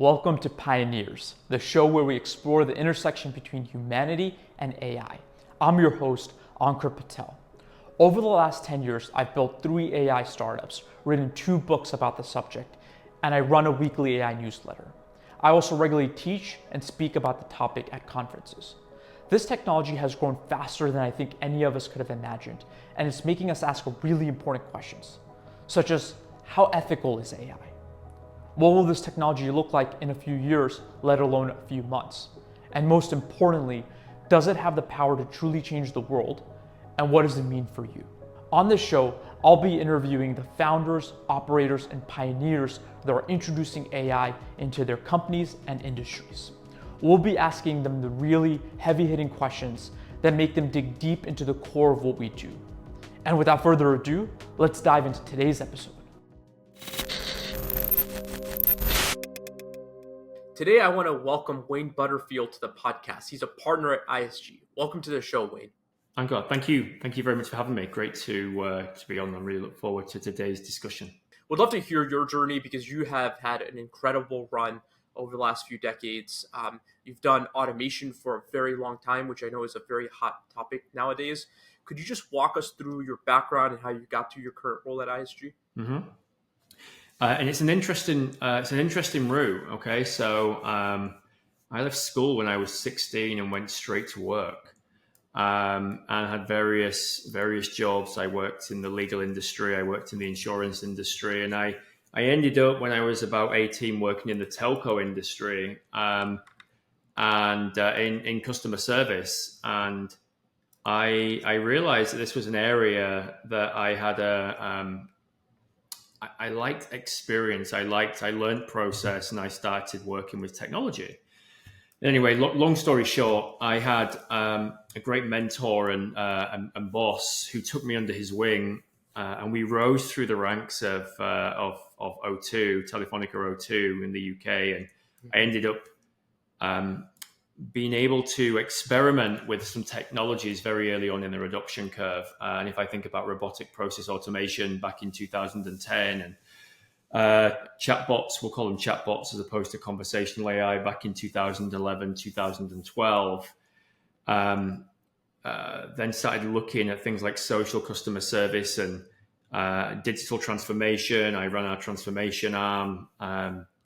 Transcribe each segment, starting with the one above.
Welcome to Pioneers, the show where we explore the intersection between humanity and AI. I'm your host, Ankar Patel. Over the last 10 years, I've built 3 AI startups, written 2 books about the subject, and I run a weekly AI newsletter. I also regularly teach and speak about the topic at conferences. This technology has grown faster than I think any of us could have imagined, and it's making us ask really important questions, such as how ethical is AI? What will this technology look like in a few years, let alone a few months? And most importantly, does it have the power to truly change the world? And what does it mean for you? On this show, I'll be interviewing the founders, operators, and pioneers that are introducing AI into their companies and industries. We'll be asking them the really heavy-hitting questions that make them dig deep into the core of what we do. And without further ado, let's dive into today's episode. Today, I want to welcome Wayne Butterfield to the podcast. He's a partner at ISG. Welcome to the show, Wayne. Ankar, thank you. Thank you very much for having me. Great to be on. I really look forward to today's discussion. Would love to hear your journey because you have had an incredible run over the last few decades. You've done automation for a very long time, which I know is a very hot topic nowadays. Could you just walk us through your background and how you got to your current role at ISG? Mm-hmm. And it's an interesting route. Okay, so I left school when I was 16 and went straight to work, and had various jobs. I worked in the legal industry, I worked in the insurance industry, and I ended up when I was about 18 working in the telco industry, and in customer service. And I realized that this was an area that I had I liked experience. I learned process, and I started working with technology. Anyway, long story short, I had a great mentor and boss who took me under his wing, and we rose through the ranks of O2, Telefonica O2 in the UK, and I ended up being able to experiment with some technologies very early on in the adoption curve. And if I think about robotic process automation back in 2010 and chatbots, we'll call them chatbots as opposed to conversational AI back in 2011, 2012, then started looking at things like social customer service and digital transformation. I run our transformation arm,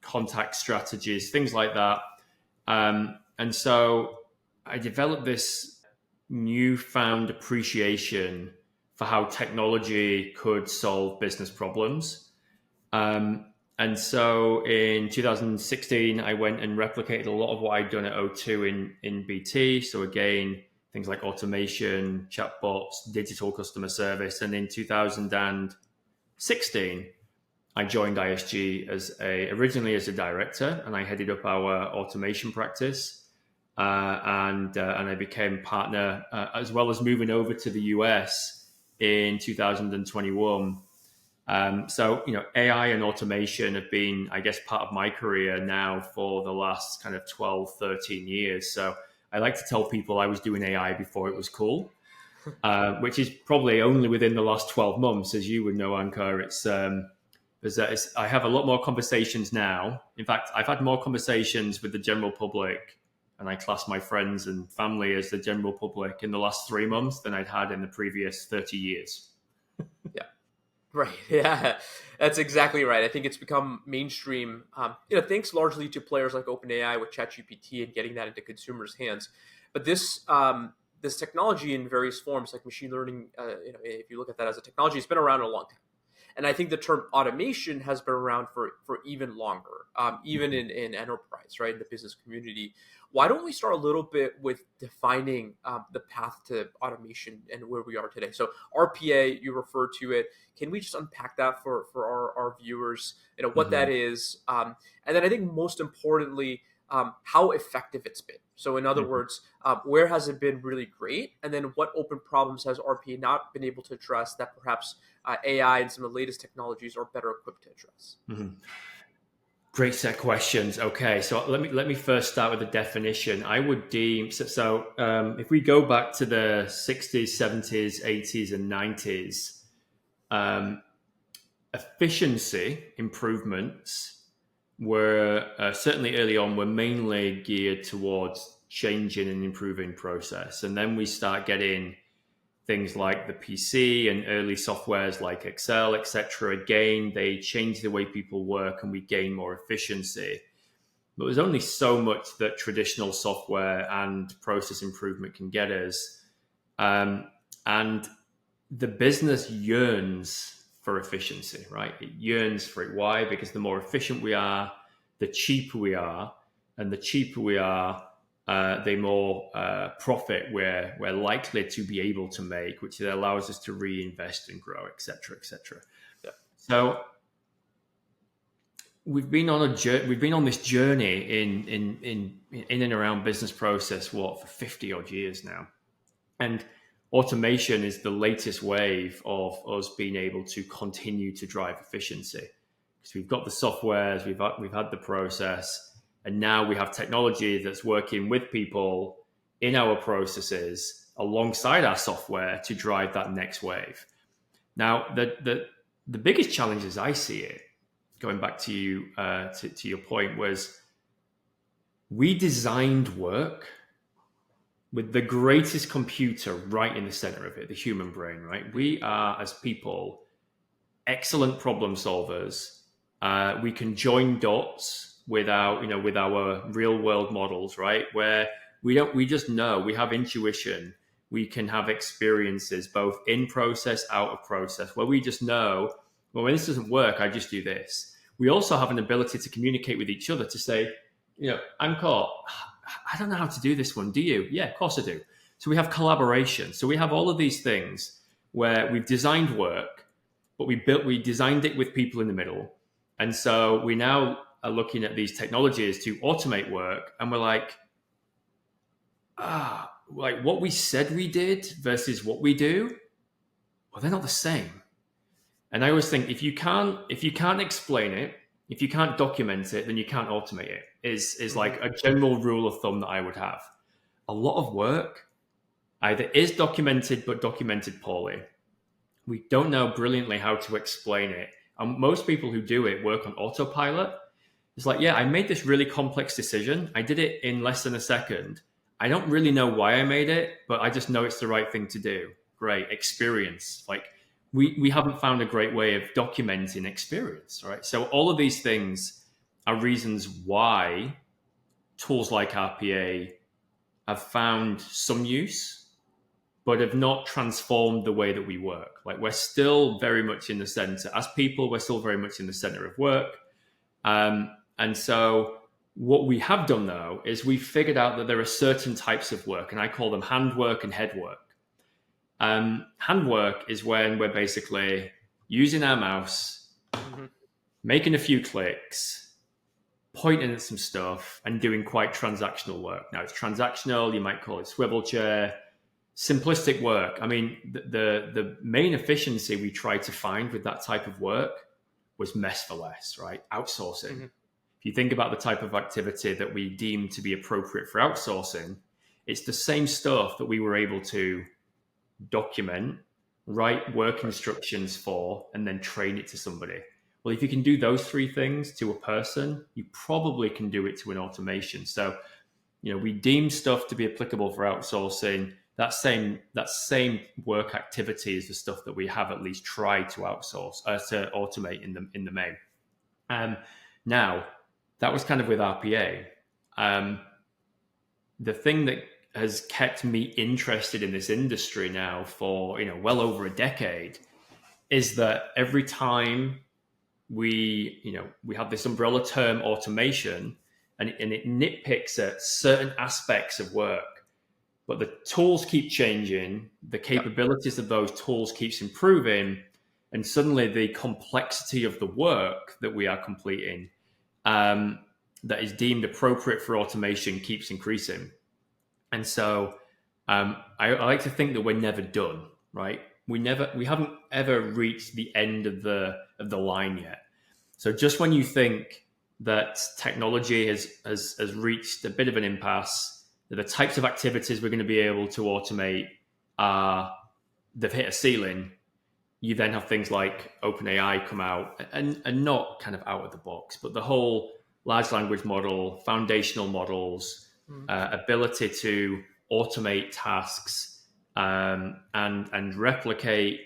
contact strategies, things like that. And so I developed this newfound appreciation for how technology could solve business problems. And so in 2016, I went and replicated a lot of what I'd done at O2 in BT. So again, things like automation, chatbots, digital customer service. And in 2016, I joined ISG originally as a director, and I headed up our automation practice. And I became partner, as well as moving over to the US in 2021. So, AI and automation have been, I guess, part of my career now for the last kind of 12, 13 years. So I like to tell people I was doing AI before it was cool, which is probably only within the last 12 months, as you would know, Ankar. I have a lot more conversations now. In fact, I've had more conversations with the general public, and I class my friends and family as the general public in the last 3 months than I'd had in the previous 30 years. Yeah, right. Yeah, that's exactly right. I think it's become mainstream, thanks largely to players like OpenAI with ChatGPT and getting that into consumers' hands. But this technology in various forms, like machine learning, if you look at that as a technology, it's been around a long time. And I think the term automation has been around for even longer, even in enterprise, right, in the business community. Why don't we start a little bit with defining the path to automation and where we are today? So RPA, you refer to it. Can we just unpack that for our viewers, what that is? And then I think most importantly, how effective it's been. So in other words, where has it been really great? And then what open problems has RPA not been able to address that perhaps AI and some of the latest technologies are better equipped to address? Mm-hmm. Great set of questions. Okay, so let me first start with the definition. I would deem if we go back to the 60s, 70s, 80s, and 90s, efficiency improvements were certainly early on were mainly geared towards changing and improving process, and then we start getting things like the PC and early softwares like Excel, etc. Again, they change the way people work, and we gain more efficiency. But there's only so much that traditional software and process improvement can get us, and the business yearns for efficiency, right? It yearns for it. Why? Because the more efficient we are, the cheaper we are, and the cheaper we are, the more profit we're likely to be able to make, which allows us to reinvest and grow, et cetera, et cetera. Yeah. So we've been on this journey in and around business process for 50 odd years now, and automation is the latest wave of us being able to continue to drive efficiency, because we've got the softwares, we've had the process, and now we have technology that's working with people in our processes alongside our software to drive that next wave. Now, the biggest challenge as I see it, going back to you to your point, was we designed work with the greatest computer right in the center of it, the human brain, right? We are, as people, excellent problem solvers. We can join dots with our real world models, right? Where we just know, we have intuition, we can have experiences both in process, out of process, where we just know, well, when this doesn't work, I just do this. We also have an ability to communicate with each other to say, I'm caught. I don't know how to do this one. Do you? Yeah, of course I do. So we have collaboration. So we have all of these things where we've designed work, but we designed it with people in the middle. And so we now are looking at these technologies to automate work, and we're like what we said we did versus what we do, well, they're not the same. And I always think if you can't explain it, if you can't document it, then you can't automate it, is like a general rule of thumb that I would have. A lot of work either is documented, but documented poorly. We don't know brilliantly how to explain it. And most people who do it work on autopilot. It's like, yeah, I made this really complex decision. I did it in less than a second. I don't really know why I made it, but I just know it's the right thing to do. Great experience. Like, we haven't found a great way of documenting experience, right? So all of these things are reasons why tools like RPA have found some use, but have not transformed the way that we work. Like, we're still very much in the center. As people, we're still very much in the center of work. And so what we have done, though, is we've figured out that there are certain types of work, and I call them handwork and headwork. Handwork is when we're basically using our mouse, making a few clicks, pointing at some stuff, and doing quite transactional work. Now, it's transactional, you might call it swivel chair, simplistic work. I mean, the main efficiency we tried to find with that type of work was mess for less, right? Outsourcing. If you think about the type of activity that we deem to be appropriate for outsourcing, it's the same stuff that we were able to document, write work instructions for, and then train it to somebody. Well, if you can do those three things to a person, you probably can do it to an automation. So, we deem stuff to be applicable for outsourcing. That same work activity is the stuff that we have at least tried to outsource, to automate in the main. Now, that was kind of with RPA. The thing that has kept me interested in this industry now for well over a decade is that every time we have this umbrella term automation, and it nitpicks at certain aspects of work, but the tools keep changing, the capabilities of those tools keeps improving, and suddenly the complexity of the work that we are completing that is deemed appropriate for automation keeps increasing. And so I like to think that we're never done, right? We haven't ever reached the end of the line yet. So just when you think that technology has reached a bit of an impasse, that the types of activities we're going to be able to automate they've hit a ceiling, you then have things like OpenAI come out, and not kind of out of the box, but the whole large language model, foundational models, ability to automate tasks, and replicate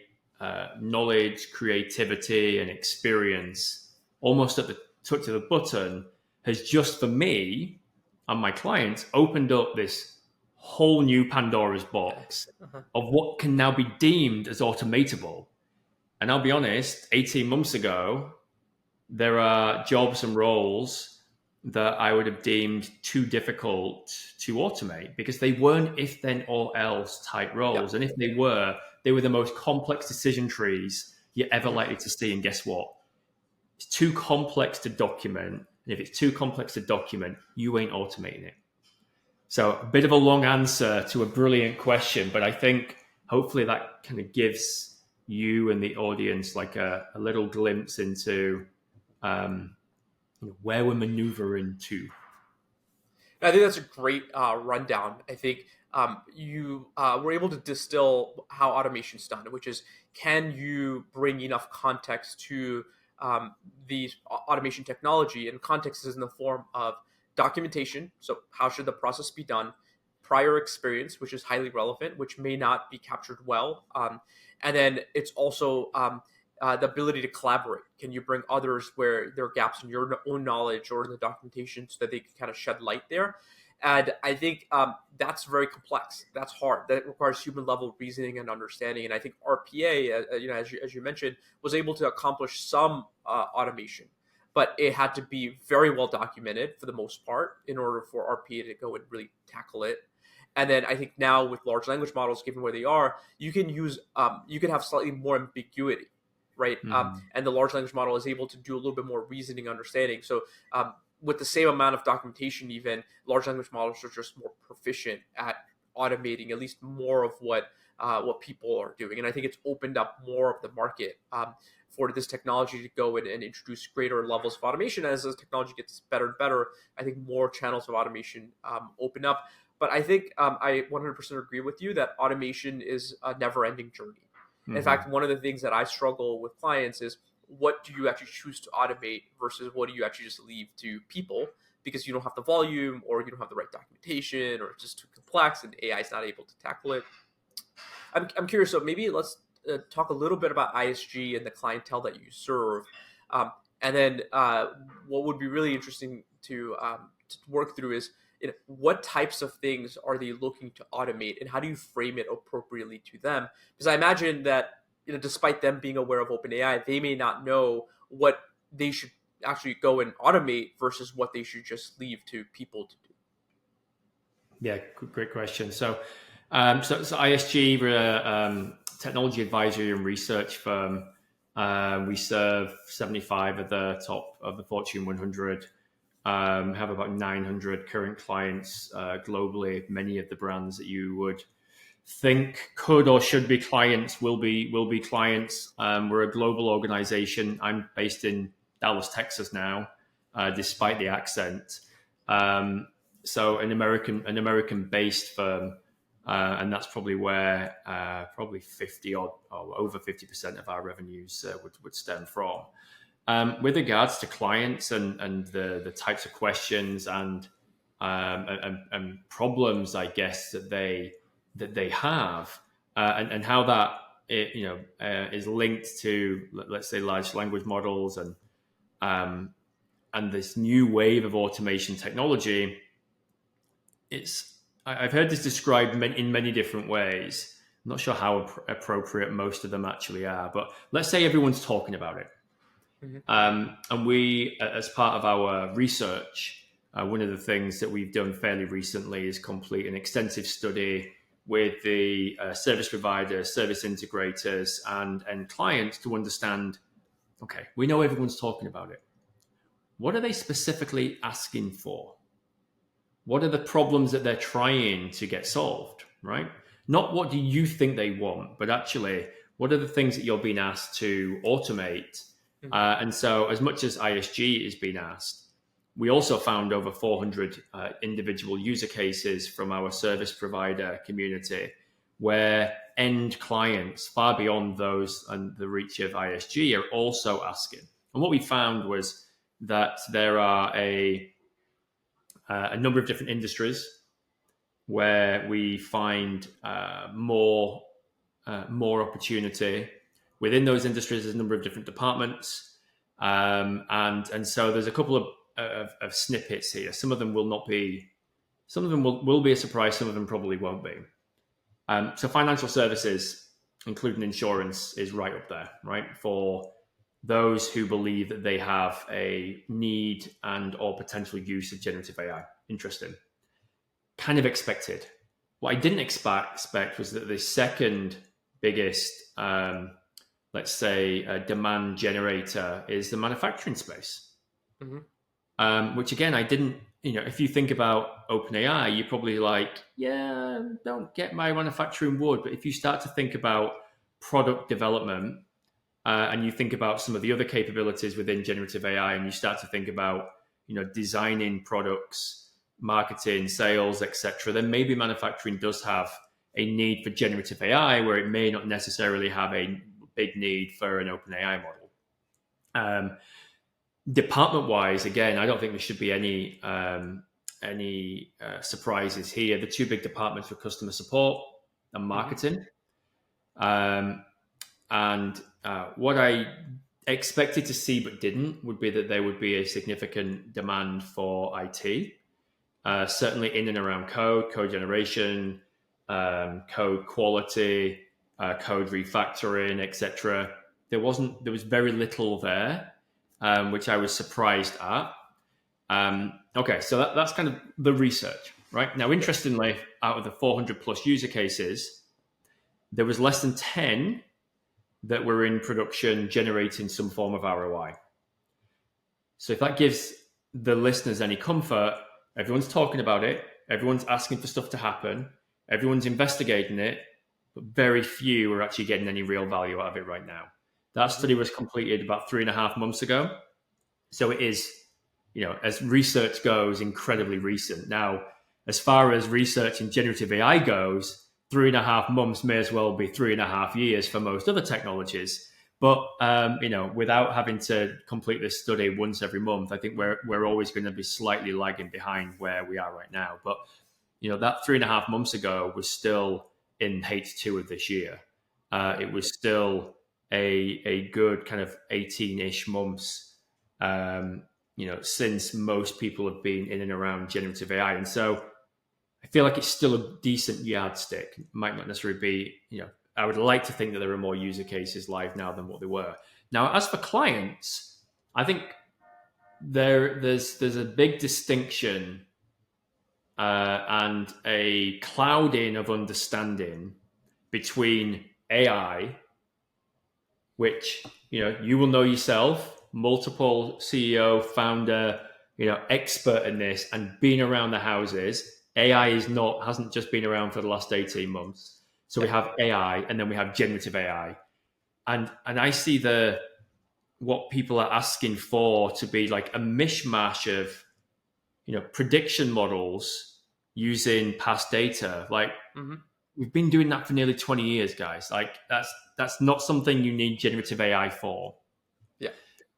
knowledge, creativity, and experience almost at the touch of a button has just for me and my clients opened up this whole new Pandora's box of what can now be deemed as automatable. And I'll be honest, 18 months ago, there are jobs and roles that I would have deemed too difficult to automate because they weren't if then or else type roles. And if they were the most complex decision trees you're ever likely to see. And guess what? It's too complex to document. And if it's too complex to document, you ain't automating it. So a bit of a long answer to a brilliant question, but I think hopefully that kind of gives you and the audience like a little glimpse into where we're maneuvering to. I think that's a great rundown. I think you were able to distill how automation's done, which is, can you bring enough context to the automation technology? And context is in the form of documentation. So how should the process be done? Prior experience, which is highly relevant, which may not be captured well. And then it's also the ability to collaborate. Can you bring others where there are gaps in your own knowledge or in the documentation so that they can kind of shed light there? And I think that's very complex. That's hard. That requires human level reasoning and understanding. And I think RPA, as you mentioned, was able to accomplish some automation, but it had to be very well documented for the most part in order for RPA to go and really tackle it. And then I think now with large language models, given where they are, you can have slightly more ambiguity, right? And the large language model is able to do a little bit more reasoning, understanding. So with the same amount of documentation, even large language models are just more proficient at automating at least more of what people are doing. And I think it's opened up more of the market for this technology to go in and introduce greater levels of automation. As the technology gets better and better, I think more channels of automation open up. But I think I 100% agree with you that automation is a never-ending journey. In fact, one of the things that I struggle with clients is, what do you actually choose to automate versus what do you actually just leave to people because you don't have the volume or you don't have the right documentation or it's just too complex and AI is not able to tackle it. I'm curious, so maybe let's talk a little bit about ISG and the clientele that you serve. And then what would be really interesting to work through is, what types of things are they looking to automate and how do you frame it appropriately to them? Because I imagine that despite them being aware of OpenAI, they may not know what they should actually go and automate versus what they should just leave to people to do. Yeah, great question. So ISG, we're a technology advisory and research firm. We serve 75 of the top of the Fortune 100. Have about 900 current clients globally. Many of the brands that you would think could or should be clients will be clients. We're a global organization. I'm based in Dallas, Texas now, despite the accent. So an American based firm, and that's probably where probably 50 or over 50% of our revenues would stem from. With regards to clients and the types of questions and problems, I guess that they have, and how that is linked to, let's say, large language models and this new wave of automation technology. I've heard this described in many different ways. I'm not sure how appropriate most of them actually are, but let's say everyone's talking about it. And we, as part of our research, one of the things that we've done fairly recently is complete an extensive study with the service providers, service integrators, and clients to understand, okay, we know everyone's talking about it. What are they specifically asking for? What are the problems that they're trying to get solved, right? Not what do you think they want, but actually, what are the things that you're being asked to automate? And so as much as ISG is being asked, we also found over 400 individual user cases from our service provider community where end clients, far beyond those and the reach of ISG, are also asking. And what we found was that there are a number of different industries where we find more opportunity. Within those industries, there's a number of different departments, and so there's a couple of snippets here. Some of them will not be. Some of them will be a surprise. Some of them probably won't be. So financial services, including insurance, is right up there, right? For those who believe that they have a need and or potential use of generative AI. Interesting. Kind of expected. What I didn't expect was that the second biggest, let's say, demand generator is the manufacturing space. Which again, I didn't, if you think about OpenAI, you're probably like, yeah, don't get my manufacturing wood. But if you start to think about product development and you think about some of the other capabilities within generative AI, and you start to think about, designing products, marketing, sales, etc., then maybe manufacturing does have a need for generative AI where it may not necessarily have a big need for an OpenAI model. Department-wise, again, I don't think there should be any surprises here. The two big departments were customer support and marketing. And what I expected to see but didn't would be that there would be a significant demand for IT, certainly in and around code generation, code quality, code refactoring, etc. There was very little there, which I was surprised at. Okay, so that's kind of the research, right? Now, interestingly, out of the 400 plus user cases, there was less than 10 that were in production generating some form of ROI. So if that gives the listeners any comfort, everyone's talking about it, everyone's asking for stuff to happen, everyone's investigating it, but very few are actually getting any real value out of it right now. That study was completed about 3.5 months ago. So it is, as research goes, incredibly recent. Now, as far as research in generative AI goes, 3.5 months may as well be 3.5 years for most other technologies. But, without having to complete this study once every month, I think we're always going to be slightly lagging behind where we are right now. But, that 3.5 months ago was still in H2 of this year. It was still a good kind of 18-ish months, since most people have been in and around generative AI. And so I feel like it's still a decent yardstick. It might not necessarily be, I would like to think that there are more user cases live now than what there were. Now, as for clients, I think there's a big distinction and a clouding of understanding between AI, which, you will know yourself, multiple CEO, founder, expert in this, and being around the houses. AI hasn't just been around for the last 18 months. So we have AI, and then we have generative AI. And I see what people are asking for to be like a mishmash of, prediction models using past data. Like we've been doing that for nearly 20 years, guys. Like that's not something you need generative AI for. Yeah.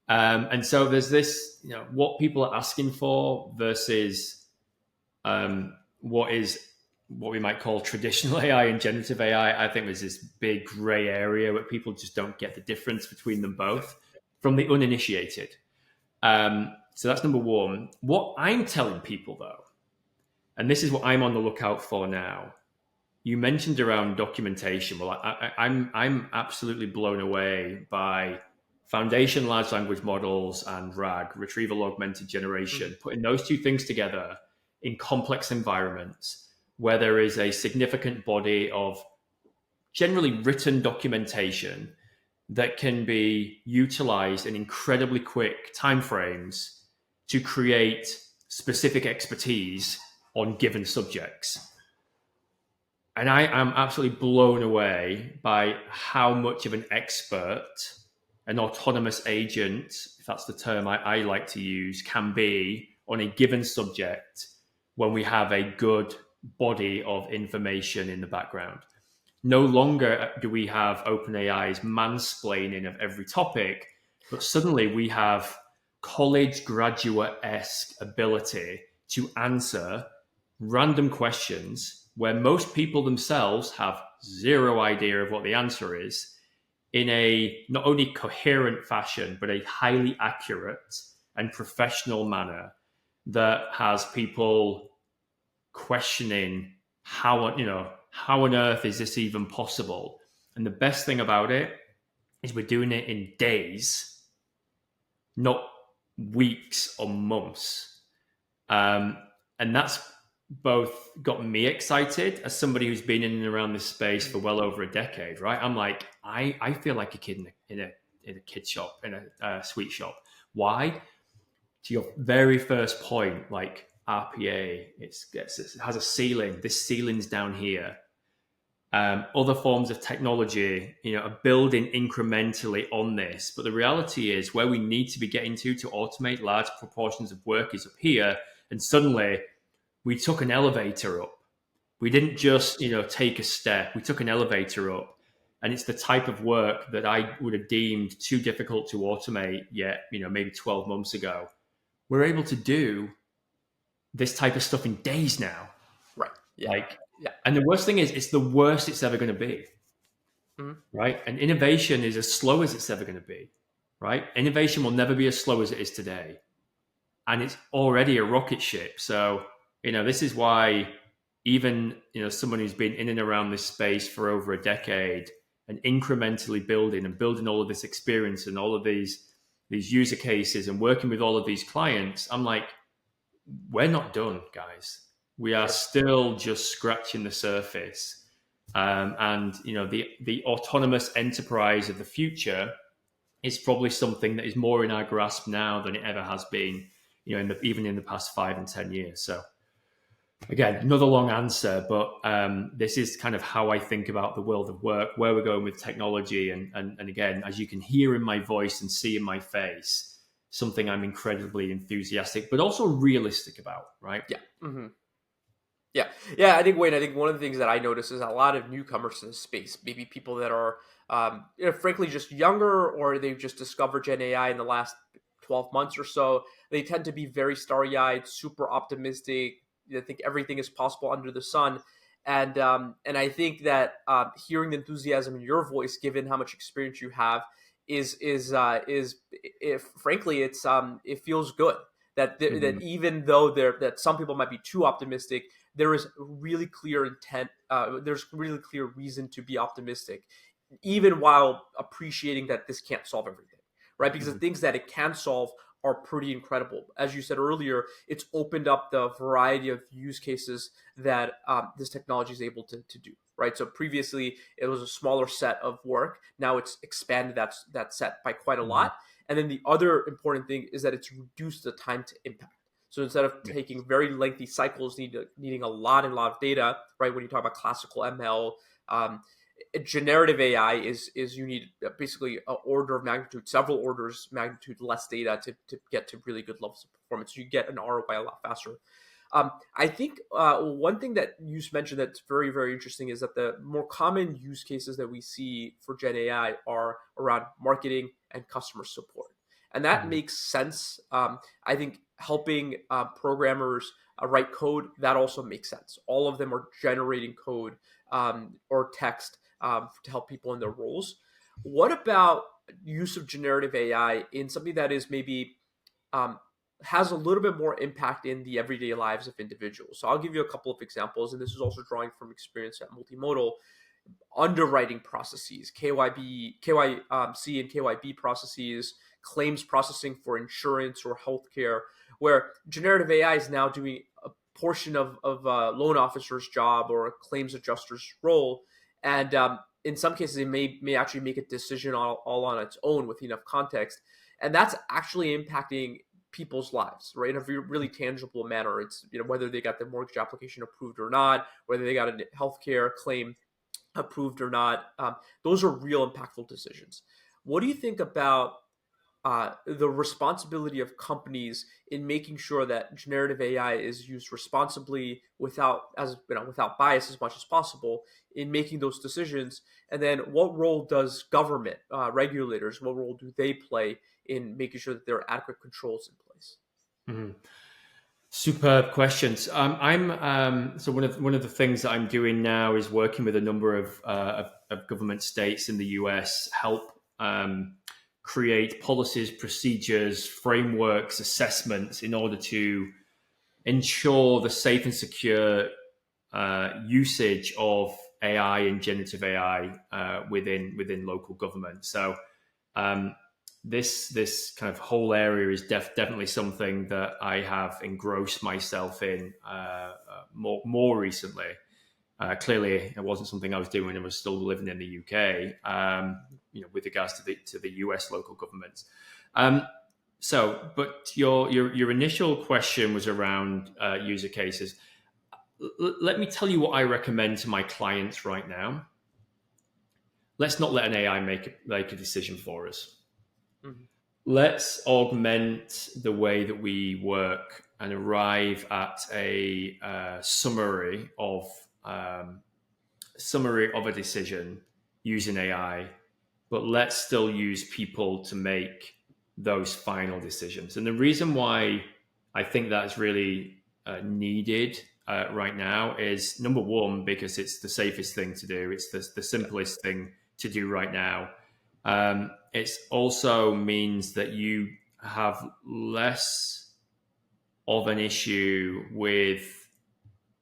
And so there's this, what people are asking for versus what we might call traditional AI and generative AI. I think there's this big gray area where people just don't get the difference between them both from the uninitiated. So that's number one. What I'm telling people though, and this is what I'm on the lookout for now. You mentioned around documentation. Well, I'm absolutely blown away by foundation large language models and RAG, retrieval augmented generation, putting those two things together in complex environments where there is a significant body of generally written documentation that can be utilized in incredibly quick timeframes to create specific expertise on given subjects. And I am absolutely blown away by how much of an expert an autonomous agent, if that's the term I like to use, can be on a given subject when we have a good body of information in the background. No longer do we have OpenAI's mansplaining of every topic, but suddenly we have college graduate-esque ability to answer random questions where most people themselves have zero idea of what the answer is in a not only coherent fashion, but a highly accurate and professional manner that has people questioning how on earth is this even possible? And the best thing about it is we're doing it in days, not weeks or months. And that's both got me excited as somebody who's been in and around this space for well over a decade, right? I'm like, I feel like a kid in a kid shop, in a sweet shop. Why? To your very first point, like RPA, it has a ceiling. This ceiling's down here. Other forms of technology, are building incrementally on this. But the reality is where we need to be getting to automate large proportions of work is up here. And suddenly we took an elevator up. We didn't just, take a step. We took an elevator up. And it's the type of work that I would have deemed too difficult to automate yet, maybe 12 months ago. We're able to do this type of stuff in days now. Right. Yeah. And the worst thing is, it's the worst it's ever going to be. Mm-hmm. Right. And innovation is as slow as it's ever going to be. Right. Innovation will never be as slow as it is today. And it's already a rocket ship. So, this is why even, someone who's been in and around this space for over a decade and incrementally building all of this experience and all of these user cases and working with all of these clients, I'm like, we're not done, guys. We are still just scratching the surface. And the autonomous enterprise of the future is probably something that is more in our grasp now than it ever has been, even in the past 5 and 10 years. So again, another long answer, but this is kind of how I think about the world of work, where we're going with technology. And again, as you can hear in my voice and see in my face, something I'm incredibly enthusiastic, but also realistic about, right? Yeah. Mm-hmm. Yeah. I think, Wayne, one of the things that I notice is a lot of newcomers to the space, maybe people that are, frankly, just younger, or they've just discovered Gen AI in the last 12 months or so. They tend to be very starry-eyed, super optimistic. I think everything is possible under the sun. And I think that hearing the enthusiasm in your voice, given how much experience you have, is frankly, it feels good that that even though that some people might be too optimistic, there is really clear intent. There's really clear reason to be optimistic, even while appreciating that this can't solve everything, right? Because the things that it can solve are pretty incredible. As you said earlier, it's opened up the variety of use cases that this technology is able to do, right? So previously, it was a smaller set of work. Now it's expanded that set by quite a lot. And then the other important thing is that it's reduced the time to impact. So instead of taking very lengthy cycles, needing a lot of data, right? When you talk about classical ML, generative AI is you need basically an order of magnitude, several orders of magnitude less data to get to really good levels of performance. So you get an ROI a lot faster. I think one thing that you mentioned that's very, very interesting is that the more common use cases that we see for Gen AI are around marketing and customer support. And that makes sense. I think helping programmers write code, that also makes sense. All of them are generating code or text to help people in their roles. What about use of generative AI in something that is maybe has a little bit more impact in the everyday lives of individuals? So I'll give you a couple of examples, and this is also drawing from experience at Multimodal. Underwriting processes, KYC and KYB processes, claims processing for insurance or healthcare, where generative AI is now doing a portion of a loan officer's job or a claims adjuster's role. And in some cases, it may actually make a decision all on its own with enough context. And that's actually impacting people's lives, right? In a really tangible manner. It's, whether they got their mortgage application approved or not, whether they got a healthcare claim approved or not. Those are real impactful decisions. What do you think about the responsibility of companies in making sure that generative AI is used responsibly without bias as much as possible in making those decisions? And then what role does government, regulators, what role do they play in making sure that there are adequate controls in place? Mhm. Superb questions. So one of the things that I'm doing now is working with a number of government states in the US, help create policies, procedures, frameworks, assessments in order to ensure the safe and secure usage of AI and generative AI within local government. So this kind of whole area is definitely something that I have engrossed myself in more recently. Clearly, it wasn't something I was doing when I was still living in the UK. With regards to the US local governments. But your initial question was around user cases. Let me tell you what I recommend to my clients right now. Let's not let an AI make a decision for us. Mm-hmm. Let's augment the way that we work and arrive at a summary of a decision using AI, but let's still use people to make those final decisions. And the reason why I think that's really needed right now is, number one, because it's the safest thing to do. It's the simplest thing to do right now. It also means that you have less of an issue with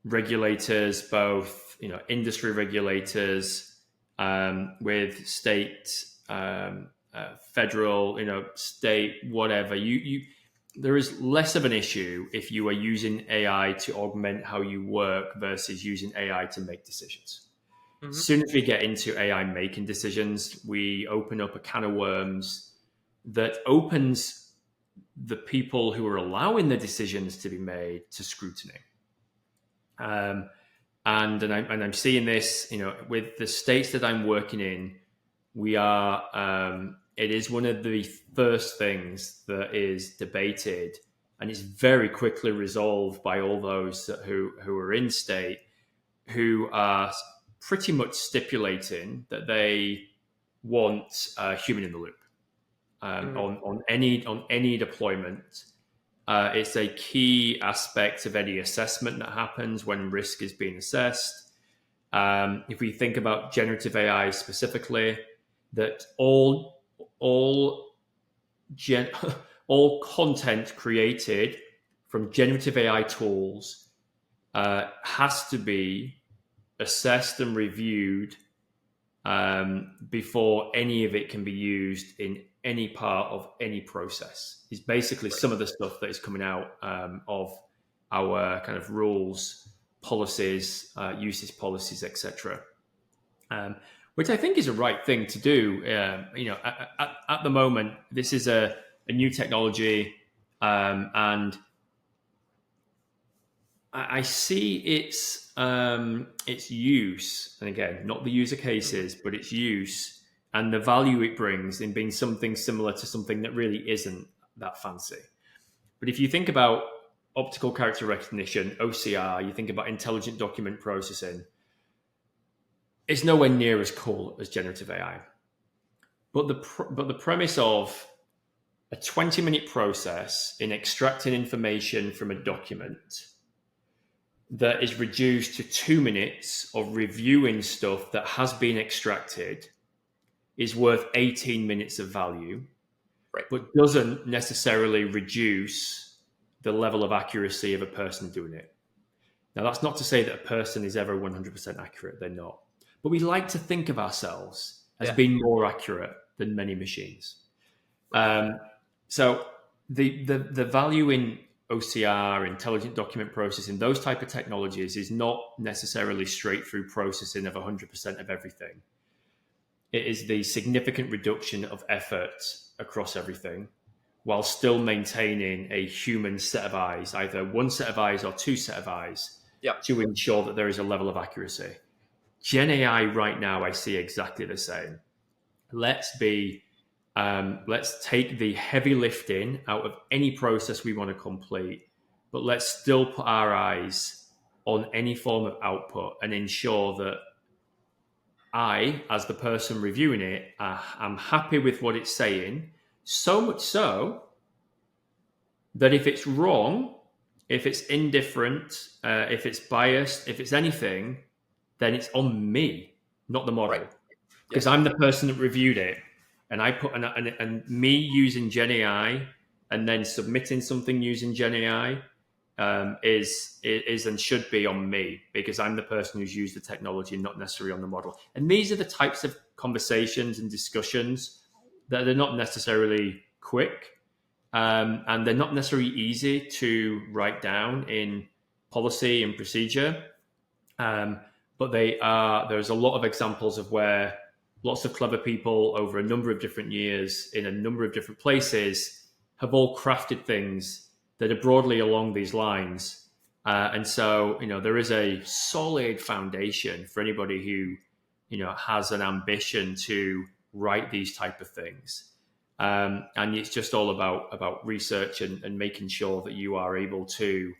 regulators, both industry regulators, with state, federal, state, whatever. There is less of an issue if you are using AI to augment how you work versus using AI to make decisions. Mm-hmm. As soon as we get into AI making decisions, we open up a can of worms that opens the people who are allowing the decisions to be made to scrutiny. And I'm seeing this, with the states that I'm working in. We are. It is one of the first things that is debated, and it's very quickly resolved by all those who are in state, who are pretty much stipulating that they want a human in the loop on any deployment. It's a key aspect of any assessment that happens when risk is being assessed. If we think about generative AI specifically, that all content created from generative AI tools has to be assessed and reviewed before any of it can be used in any part of any process. Is basically some of the stuff that is coming out of our kind of rules, policies, usage policies, etc. Which I think is a right thing to do. At the moment, this is a new technology, and I see its use, and again, not the user cases, but its use and the value it brings in being something similar to something that really isn't that fancy. But if you think about optical character recognition, OCR, you think about intelligent document processing, it's nowhere near as cool as generative AI. But the premise of a 20-minute process in extracting information from a document that is reduced to 2 minutes of reviewing stuff that has been extracted is worth 18 minutes of value, right, but doesn't necessarily reduce the level of accuracy of a person doing it. Now, that's not to say that a person is ever 100% accurate. They're not. But we like to think of ourselves as being more accurate than many machines. So the value in OCR, intelligent document processing, those type of technologies is not necessarily straight through processing of 100% of everything. It is the significant reduction of effort across everything while still maintaining a human set of eyes, either one set of eyes or two set of eyes, to ensure that there is a level of accuracy. Gen AI right now, I see exactly the same. Let's take the heavy lifting out of any process we want to complete, but let's still put our eyes on any form of output and ensure that I, as the person reviewing it, I'm happy with what it's saying, So much so that if it's wrong, if it's indifferent, if it's biased, if it's anything, then it's on me, not the model. Right. Because Yeah. I'm the person that reviewed it. And I put and me using Gen AI and then submitting something using Gen AI is and should be on me, because I'm the person who's used the technology, not necessarily on the model. And these are the types of conversations and discussions that are not necessarily quick, and they're not necessarily easy to write down in policy and procedure. But they are. There's a lot of examples of where lots of clever people over a number of different years in a number of different places have all crafted things that are broadly along these lines. And so, there is a solid foundation for anybody who, has an ambition to write these type of things. And it's just all about research and making sure that you are able to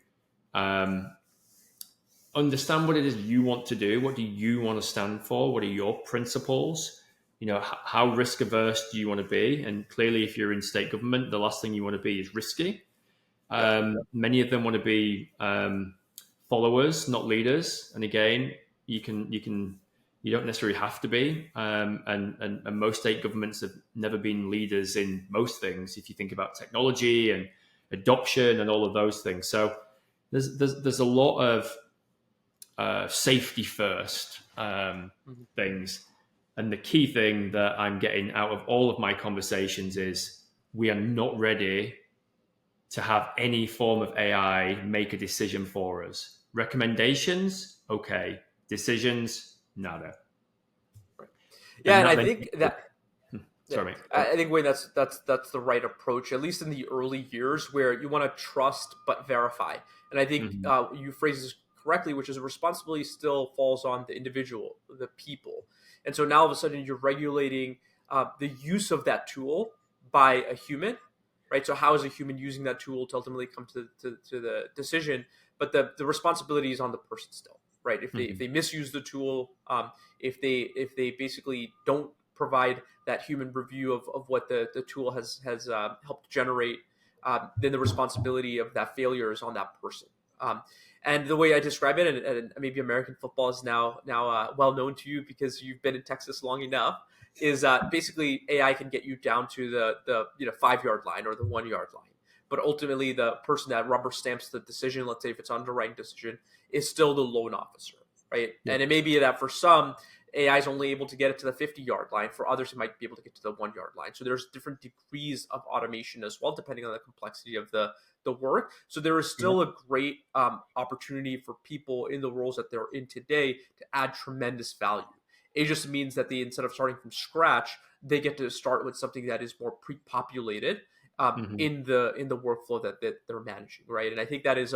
understand what it is you want to do. What do you want to stand for? What are your principles? How risk averse do you want to be? And clearly, if you're in state government, the last thing you want to be is risky. Many of them want to be followers, not leaders. And again, you don't necessarily have to be. And most state governments have never been leaders in most things. If you think about technology and adoption and all of those things, so there's a lot of safety first things. And the key thing that I'm getting out of all of my conversations is we are not ready to have any form of AI make a decision for us. Recommendations, okay. Decisions, nada. Yeah, and I think that. Sorry. I think, Wayne, that's the right approach, at least in the early years, where you want to trust but verify. And I think you phrase this correctly, which is a responsibility still falls on the individual, the people. And so now all of a sudden you're regulating the use of that tool by a human, right? So how is a human using that tool to ultimately come to the decision? But the responsibility is on the person still, right? If they misuse the tool, if they basically don't provide that human review of what the tool has helped generate, then the responsibility of that failure is on that person. And the way I describe it, and maybe American football is now well known to you because you've been in Texas long enough, is basically AI can get you down to the 5-yard line or the 1-yard line. But ultimately, the person that rubber stamps the decision, let's say if it's an underwriting decision, is still the loan officer, right? Yeah. And it may be that for some, AI is only able to get it to the 50-yard line. For others, it might be able to get to the 1-yard line. So there's different degrees of automation as well, depending on the complexity of the work. So there is still a great opportunity for people in the roles that they're in today to add tremendous value. It just means that instead of starting from scratch, they get to start with something that is more pre-populated in the workflow that they're managing, right? And I think that is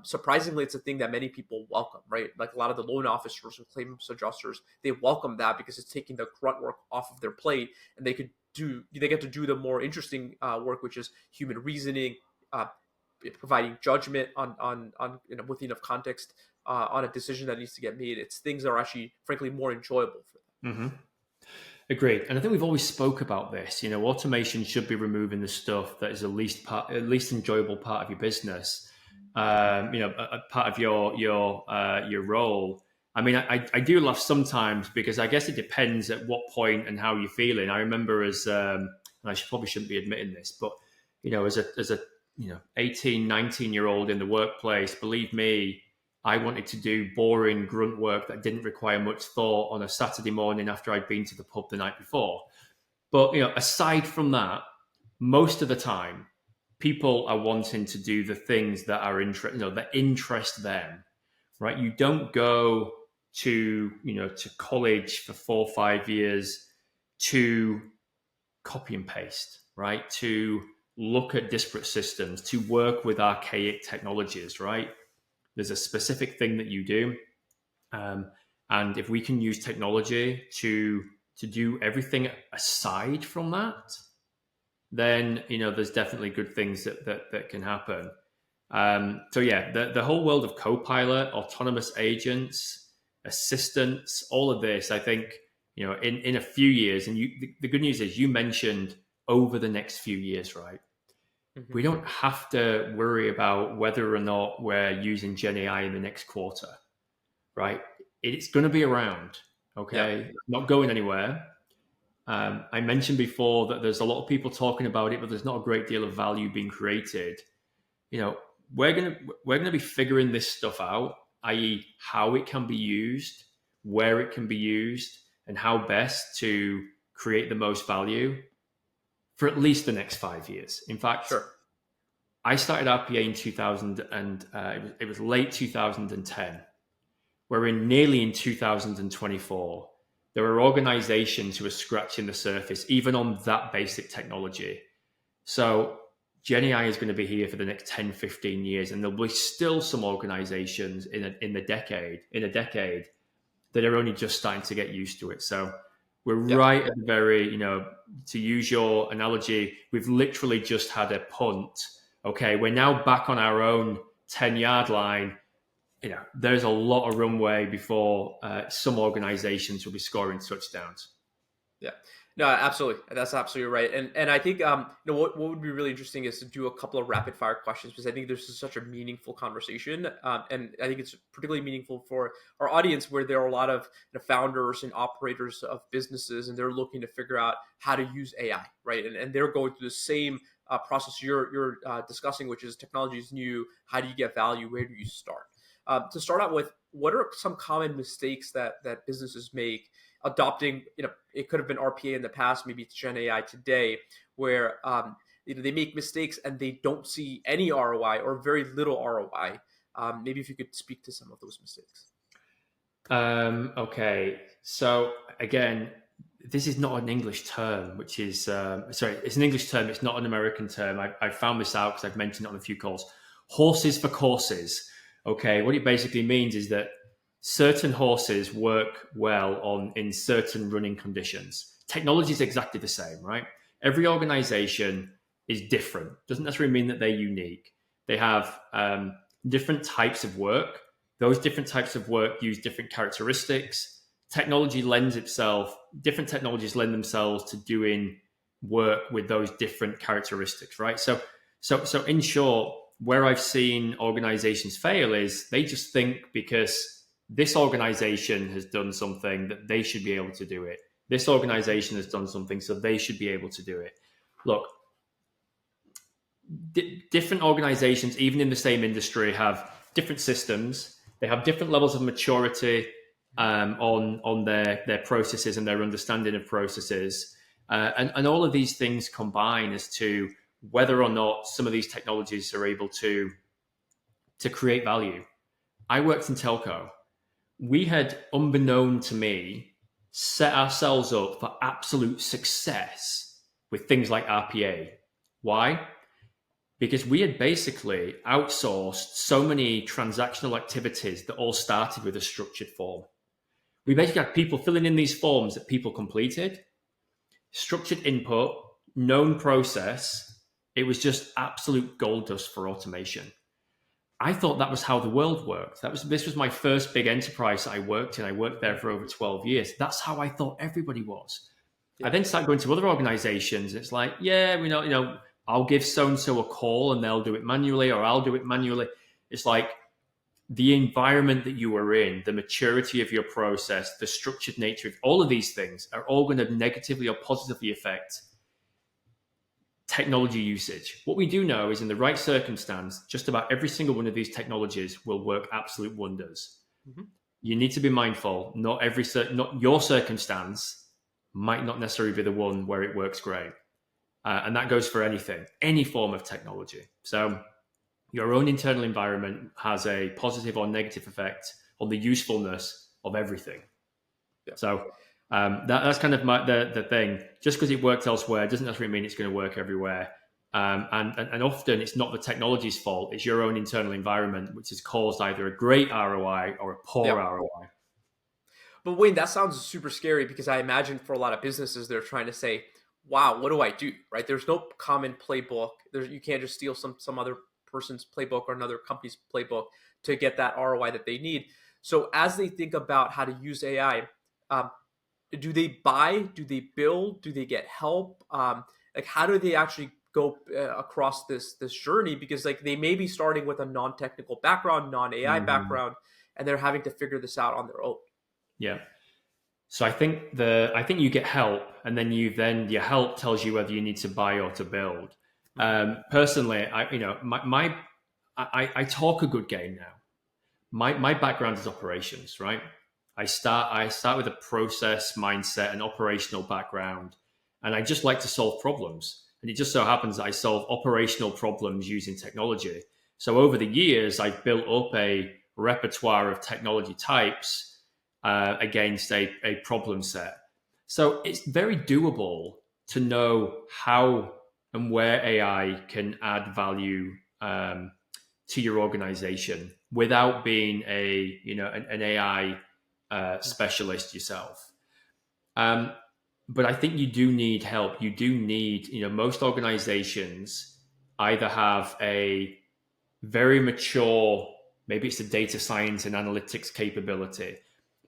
surprisingly, it's a thing that many people welcome, right? Like a lot of the loan officers and claims adjusters, they welcome that because it's taking the grunt work off of their plate, and they get to do the more interesting work, which is human reasoning, providing judgment on with enough context on a decision that needs to get made. It's things that are actually, frankly, more enjoyable for them. Agreed. And I think we've always spoke about this. Automation should be removing the stuff that is the least enjoyable part of your business. A part of your role. I mean, I do laugh sometimes because I guess it depends at what point and how you're feeling. I remember and I probably shouldn't be admitting this, but as a 18, 19-year-old in the workplace, believe me, I wanted to do boring grunt work that didn't require much thought on a Saturday morning after I'd been to the pub the night before. But aside from that, most of the time, people are wanting to do the things that are that interest them, right? You don't go to college for 4 or 5 years to copy and paste, right? To look at disparate systems, to work with archaic technologies, right? There's a specific thing that you do. And if we can use technology to do everything aside from that, then, there's definitely good things that can happen. So yeah, the whole world of Copilot, autonomous agents, assistants, all of this, I think, in a few years, and the good news is you mentioned over the next few years, right? Mm-hmm. We don't have to worry about whether or not we're using Gen AI in the next quarter, right? It's going to be around, okay? Yeah. Not going anywhere. I mentioned before that there's a lot of people talking about it, but there's not a great deal of value being created. You know, we're gonna be figuring this stuff out, i.e., how it can be used, where it can be used, and how best to create the most value for at least the next 5 years. In fact, Sure. I started RPA in 2000, and it was late 2010. We're nearly in 2024. There are organizations who are scratching the surface, even on that basic technology. So Gen AI is going to be here for the next 10, 15 years, and there'll be still some organizations in a decade that are only just starting to get used to it. So we're right at the very, to use your analogy, we've literally just had a punt. Okay, we're now back on our own 10-yard line. There's a lot of runway before some organizations will be scoring touchdowns. Yeah, no, absolutely. That's absolutely right. And I think what would be really interesting is to do a couple of rapid fire questions, because I think this is such a meaningful conversation, and I think it's particularly meaningful for our audience, where there are a lot of founders and operators of businesses, and they're looking to figure out how to use AI, right? And they're going through the same process you're discussing, which is technology is new. How do you get value? Where do you start? To start out with, what are some common mistakes that businesses make adopting, it could have been RPA in the past, maybe it's Gen AI today, where they make mistakes and they don't see any ROI or very little ROI. Maybe if you could speak to some of those mistakes. Okay, so again, this is not an English term, which is sorry, it's an English term. It's not an American term. I found this out because I've mentioned it on a few calls. Horses for courses. Okay, what it basically means is that certain horses work well in certain running conditions. Technology is exactly the same, right? Every organization is different. Doesn't necessarily mean that they're unique. They have different types of work. Those different types of work use different characteristics. Different technologies lend themselves to doing work with those different characteristics, right? So in short, where I've seen organizations fail is they just think because this organization has done something that they should be able to do it. This organization has done something, so they should be able to do it. Look, different organizations, even in the same industry, have different systems. They have different levels of maturity on their processes and their understanding of processes. And all of these things combine as to whether or not some of these technologies are able to create value. I worked in telco. We had, unbeknown to me, set ourselves up for absolute success with things like RPA. Why? Because we had basically outsourced so many transactional activities that all started with a structured form. We basically had people filling in these forms that people completed, structured input, known process. It was just absolute gold dust for automation. I thought that was how the world worked. This was my first big enterprise that I worked in. I worked there for over 12 years. That's how I thought everybody was. Yeah. I then started going to other organizations. It's like, yeah, we know, I'll give so-and-so a call and they'll do it manually, or I'll do it manually. It's like the environment that you were in, the maturity of your process, the structured nature of all of these things are all going to negatively or positively affect technology usage. What we do know is in the right circumstance, just about every single one of these technologies will work absolute wonders. Mm-hmm. You need to be mindful. Not your circumstance might not necessarily be the one where it works great. And that goes for anything, any form of technology. So your own internal environment has a positive or negative effect on the usefulness of everything. Yeah. So that's kind of the thing. Just because it worked elsewhere doesn't necessarily mean it's going to work everywhere. And often it's not the technology's fault. It's your own internal environment, which has caused either a great ROI or a poor ROI. But Wayne, that sounds super scary, because I imagine for a lot of businesses, they're trying to say, wow, what do I do? Right? There's no common playbook. You can't just steal some other person's playbook or another company's playbook to get that ROI that they need. So as they think about how to use AI, do they buy? Do they build? Do they get help? Like, how do they actually go across this journey? Because like they may be starting with a non-technical background, non-AI background, and they're having to figure this out on their own. Yeah. So I think you get help, and then your help tells you whether you need to buy or to build. Personally, I talk a good game now. My background is operations, right? I start with a process mindset and operational background, and I just like to solve problems. And it just so happens that I solve operational problems using technology. So over the years, I've built up a repertoire of technology types against a problem set. So it's very doable to know how and where AI can add value to your organization without being an AI specialist yourself. But I think you do need help. You do need, most organizations either have a very mature, maybe it's a data science and analytics capability.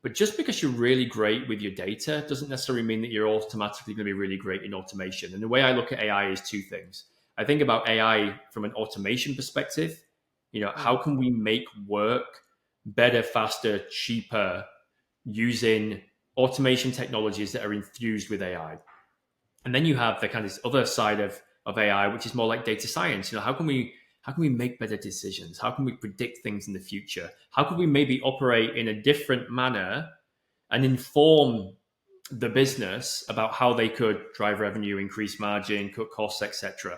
But just because you're really great with your data doesn't necessarily mean that you're automatically going to be really great in automation. And the way I look at AI is two things. I think about AI from an automation perspective. How can we make work better, faster, cheaper using automation technologies that are infused with AI? And then you have the kind of other side of AI, which is more like data science. How can we make better decisions? How can we predict things in the future? How can we maybe operate in a different manner and inform the business about how they could drive revenue, increase margin, cut costs, etc.?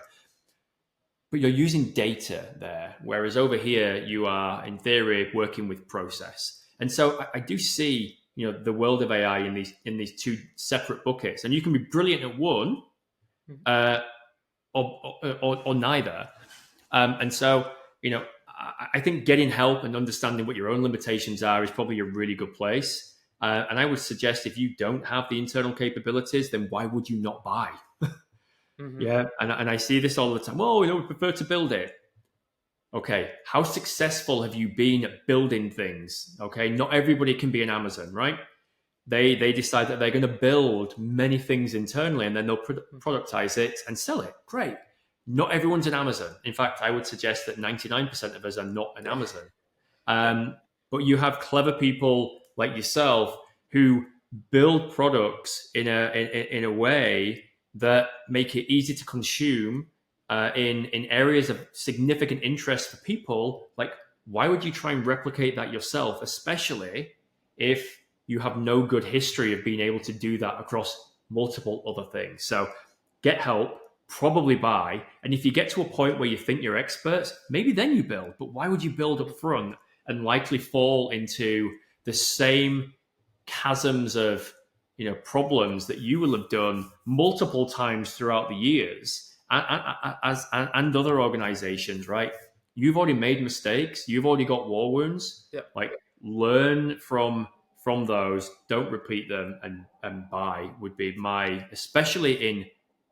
But you're using data there, whereas over here you are, in theory, working with process. And so I do see, the world of AI in these two separate buckets, and you can be brilliant at one, or neither. And so, I think getting help and understanding what your own limitations are is probably a really good place. And I would suggest if you don't have the internal capabilities, then why would you not buy? Yeah, and I see this all the time. Oh, we prefer to build it. Okay, how successful have you been at building things? Okay, not everybody can be an Amazon, right? They decide that they're going to build many things internally, and then they'll productize it and sell it. Great. Not everyone's an Amazon. In fact, I would suggest that 99% of us are not an Amazon. But you have clever people like yourself who build products in a way that make it easy to consume in areas of significant interest for people. Like, why would you try and replicate that yourself, especially if you have no good history of being able to do that across multiple other things? So get help, probably buy. And if you get to a point where you think you're experts, maybe then you build. But why would you build up front and likely fall into the same chasms of problems that you will have done multiple times throughout the years and other organizations, right? You've already made mistakes. You've already got war wounds. Yep. Like, learn from those. Don't repeat them, and buy would be my, especially in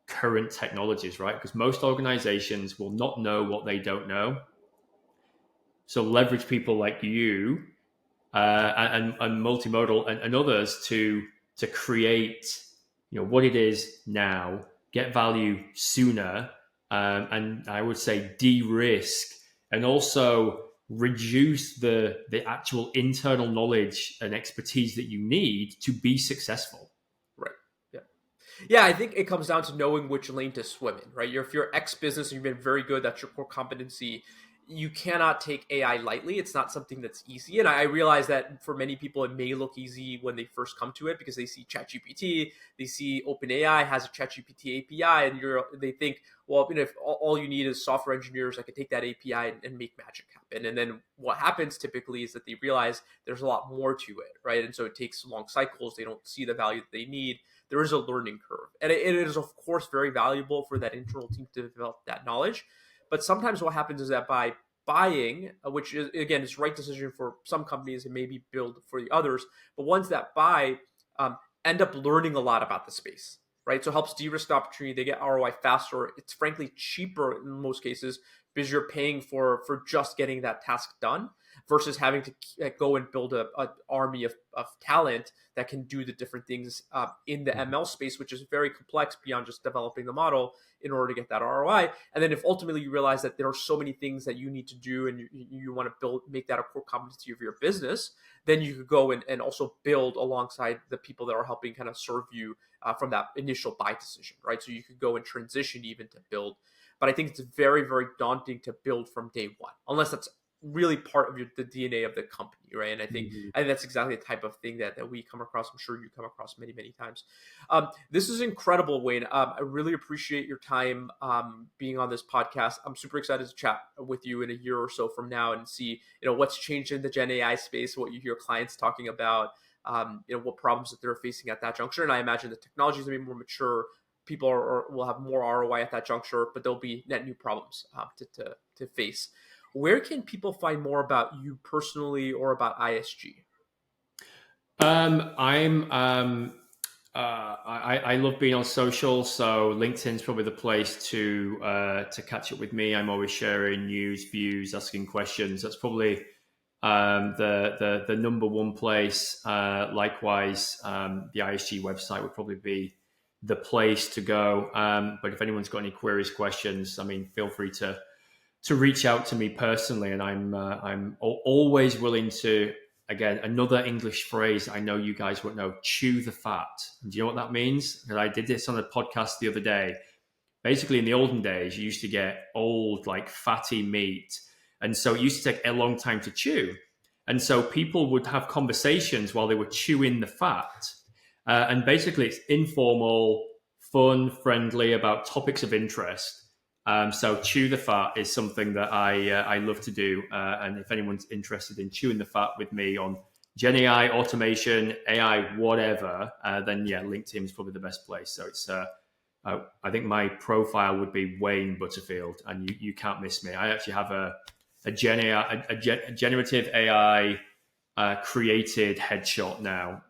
current technologies, right? Because most organizations will not know what they don't know. So leverage people like you and multimodal and others to create what it is now, get value sooner, and I would say de-risk, and also reduce the actual internal knowledge and expertise that you need to be successful. Right. Yeah. Yeah, I think it comes down to knowing which lane to swim in, right? If you're ex-business and you've been very good, that's your core competency, you cannot take AI lightly. It's not something that's easy. And I realize that for many people, it may look easy when they first come to it because they see ChatGPT, they see OpenAI has a ChatGPT API, and they think, well, if all you need is software engineers, I could take that API and make magic happen. And then what happens typically is that they realize there's a lot more to it, right? And so it takes long cycles. They don't see the value that they need. There is a learning curve. And it is, of course, very valuable for that internal team to develop that knowledge. But sometimes what happens is that by buying, which is, again, is the right decision for some companies and maybe build for the others, but ones that buy end up learning a lot about the space, right? So it helps de-risk the opportunity. They get ROI faster. It's frankly cheaper in most cases because you're paying for just getting that task done. versus having to go and build an army of talent that can do the different things in the ML space, which is very complex beyond just developing the model in order to get that ROI. And then if ultimately you realize that there are so many things that you need to do and you want to make that a core competency of your business, then you could go and also build alongside the people that are helping kind of serve you from that initial buy decision, right? So you could go and transition even to build. But I think it's very, very daunting to build from day one, unless that's really part of the DNA of the company, right? And I think that's exactly the type of thing that we come across. I'm sure you come across many, many times. This is incredible, Wayne. I really appreciate your time being on this podcast. I'm super excited to chat with you in a year or so from now and see, what's changed in the Gen AI space, what you hear clients talking about, what problems that they're facing at that juncture. And I imagine the technology is going to be more mature. People will have more ROI at that juncture, but there'll be net new problems to face. Where can people find more about you personally or about ISG? I love being on social, so LinkedIn's probably the place to catch up with me. I'm always sharing news, views, asking questions. That's probably the number one place. Likewise, the ISG website would probably be the place to go. But if anyone's got any queries, questions, feel free to reach out to me personally, and I'm always willing to. Again, another English phrase I know you guys won't know: chew the fat. And do you know what that means? Because I did this on a podcast the other day. Basically, in the olden days, you used to get old, like fatty meat, and so it used to take a long time to chew. And so people would have conversations while they were chewing the fat. And basically, it's informal, fun, friendly, about topics of interest. So chew the fat is something that I love to do. And if anyone's interested in chewing the fat with me on Gen AI, automation, AI, whatever, then yeah, LinkedIn is probably the best place. So it's I think my profile would be Wayne Butterfield, and you can't miss me. I actually have a generative AI created headshot now.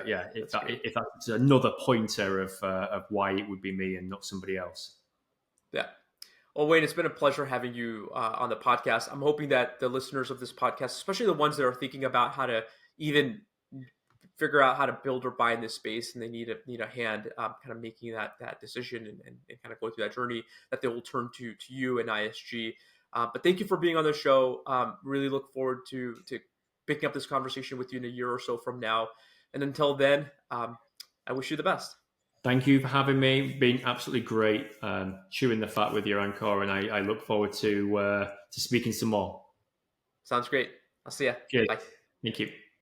Yeah, if that's another pointer of why it would be me and not somebody else. Yeah. Well, Wayne, it's been a pleasure having you on the podcast. I'm hoping that the listeners of this podcast, especially the ones that are thinking about how to even figure out how to build or buy in this space, and they need a hand kind of making that decision and kind of go through that journey, that they will turn to you and ISG. But thank you for being on the show. Really look forward to picking up this conversation with you in a year or so from now. And until then, I wish you the best. Thank you for having me. Been absolutely great chewing the fat with your anchor, and I look forward to speaking some more. Sounds great. I'll see ya. Cheers. Bye. Thank you.